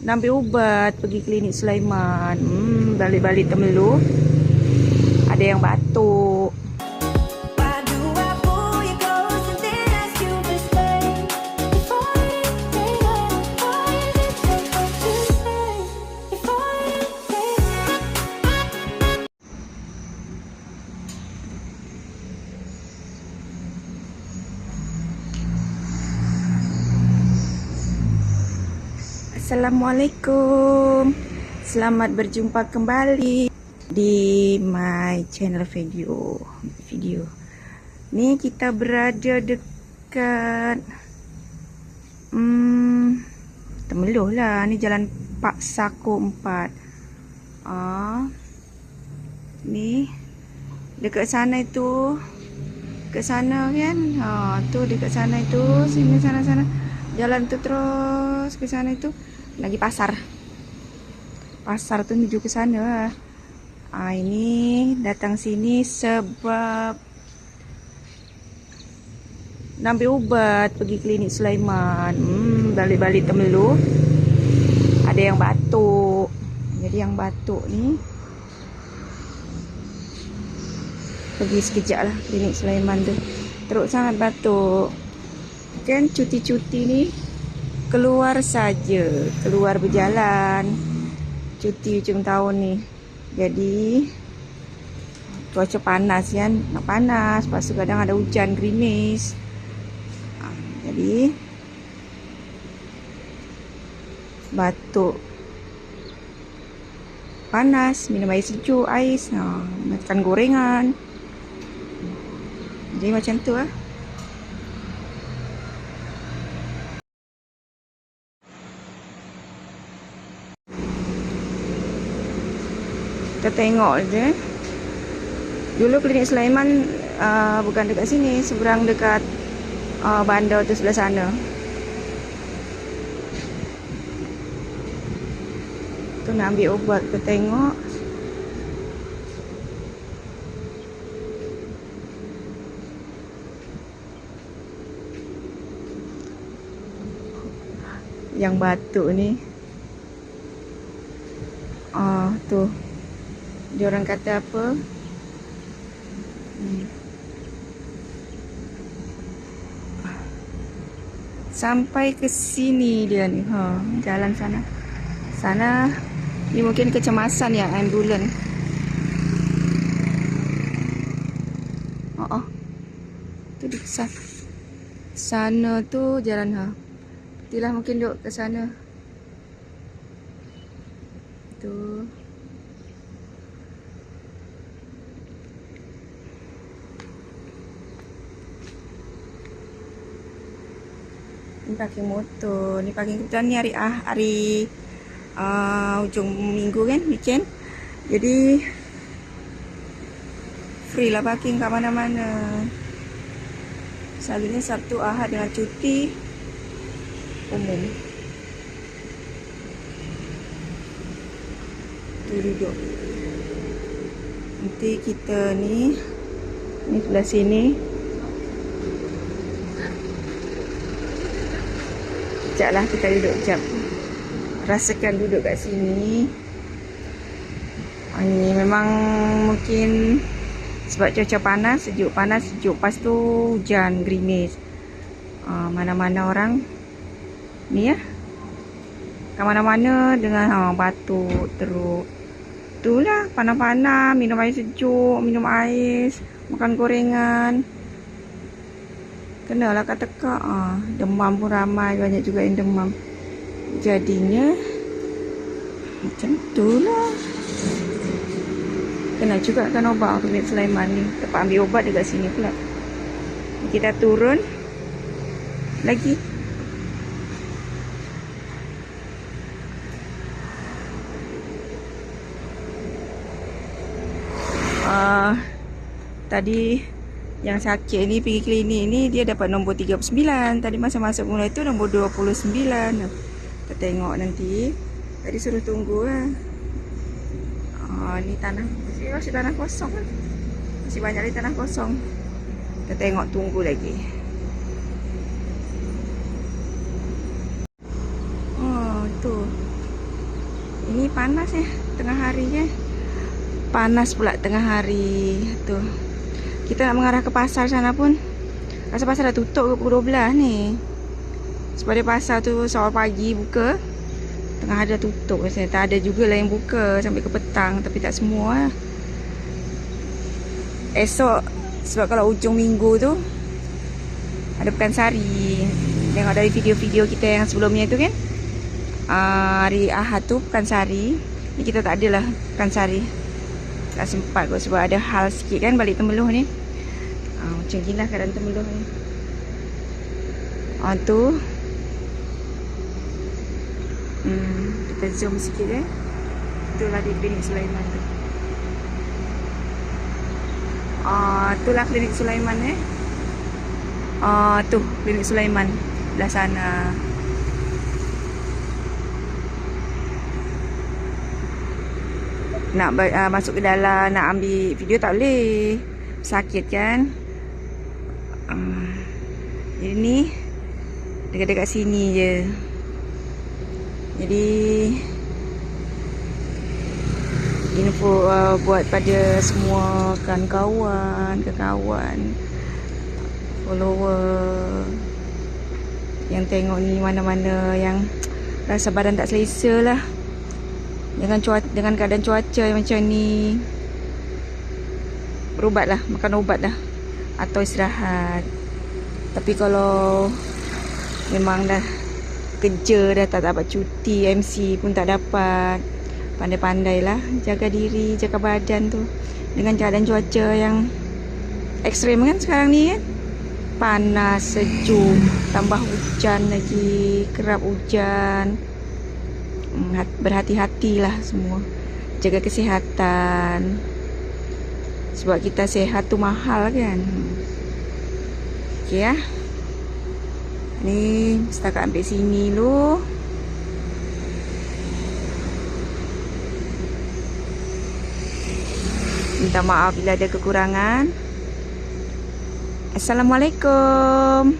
Nak ambil ubat, pergi klinik Sulaiman. Balik-balik Temerloh. Ada yang batuk. Assalamualaikum. Selamat berjumpa kembali di my channel video. Ni kita berada dekat Temerloh lah. Ni jalan Pak Sako 4. Ni dekat sana itu. Dekat sana kan. Tu dekat sana itu. Sini sana. Jalan tu terus ke sana itu. Lagi pasar tu menuju ke sana. Ini datang sini sebab nak ambil ubat, pergi klinik Sulaiman. Balik-balik Temerloh. Ada yang batuk. Jadi yang batuk ni pergi sekejap lah klinik Sulaiman tu. Teruk sangat batuk. Kan cuti-cuti ni keluar saja, keluar berjalan, cuti hujung tahun ni. Jadi cuaca panas kan, nak panas, lepas tu kadang ada hujan gerimis. Jadi batuk, panas, minum air sejuk, ais, makan gorengan. Jadi macam tu lah. Kita tengok je. Dulu klinik Sulaiman bukan dekat sini, seberang dekat bandar tu sebelah sana. Tu nak ambil ubat, kita tengok. Yang batuk ni. Tu. Dia orang kata apa? Sampai ke sini dia ni. Jalan sana. Sana ni mungkin kecemasan ya, ambulan. Tu di sana tu jalan Itulah mungkin duk ke sana. Tu. Ni parking motor. Ni parking kebetulan ni hari hujung minggu kan, weekend. Jadi free lah parking kat mana-mana. Selalunya Sabtu Ahad dengan cuti umum. Tu duduk. Nanti kita ni sebelah sini. Sekejap lah kita duduk sekejap. Rasakan duduk kat sini. Ni memang mungkin sebab cuaca panas, sejuk. Lepas tu hujan, gerimis. Mana-mana orang ni ya. Kat mana-mana dengan batuk, teruk. Itulah panas-panas, minum air sejuk, minum ais, makan gorengan. Kenalah kat tekak. Demam pun ramai, banyak juga yang demam. Jadinya macam tu lah. Kena juga kan ubat klinik Sulaiman ni. Dapat ambil ubat dekat sini pula. Kita turun lagi. Tadi yang sakit ni pergi klinik ni, dia dapat nombor 39. Tadi masa masuk mula itu nombor 29. Kita tengok nanti. Tadi suruh tunggu lah. Ni tanah, masih tanah kosong kan. Masih banyak lagi tanah kosong. Kita tengok, tunggu lagi. Tu panas ya tengah hari ya. Panas pula tengah hari tuh. Kita nak mengarah ke pasar sana pun rasa pasar dah tutup ke pukul 12 ni. Sebab dia pasar tu seawal pagi buka, tengah hari dah tutup rasanya. Tak ada juga lah yang buka sampai ke petang, tapi tak semua lah. Esok, sebab kalau ujung minggu tu ada Pekansari. Tengok dari video-video kita yang sebelumnya tu kan, hari Ahad tu Pekansari. Ni kita tak adalah Pekansari, tak sempat kot sebab ada hal sikit kan balik Temeloh ni. Macam ginilah keadaan Temeloh ni. Tu kita zoom sikit itulah di klinik Sulaiman tu. Itulah klinik Sulaiman tu klinik Sulaiman belah sana. Nak masuk ke dalam nak ambil video tak boleh, sakit kan. Jadi ni dekat-dekat sini je. Jadi info buat pada semua kawan-kawan, follower yang tengok ni, mana-mana yang rasa badan tak selesa lah dengan keadaan cuaca macam ni, berubat lah, makan ubat lah atau istirahat. Tapi kalau memang dah kerja dah tak dapat cuti, MC pun tak dapat, pandai-pandai lah jaga diri, jaga badan tu. Dengan keadaan cuaca yang ekstrim kan sekarang ni kan, panas, sejuk, tambah hujan lagi, kerap hujan. Berhati-hatilah semua, jaga kesihatan, sebab kita sihat tu mahal kan. Okey ya. Ni setakat sampai sini lu. Minta maaf bila ada kekurangan. Assalamualaikum.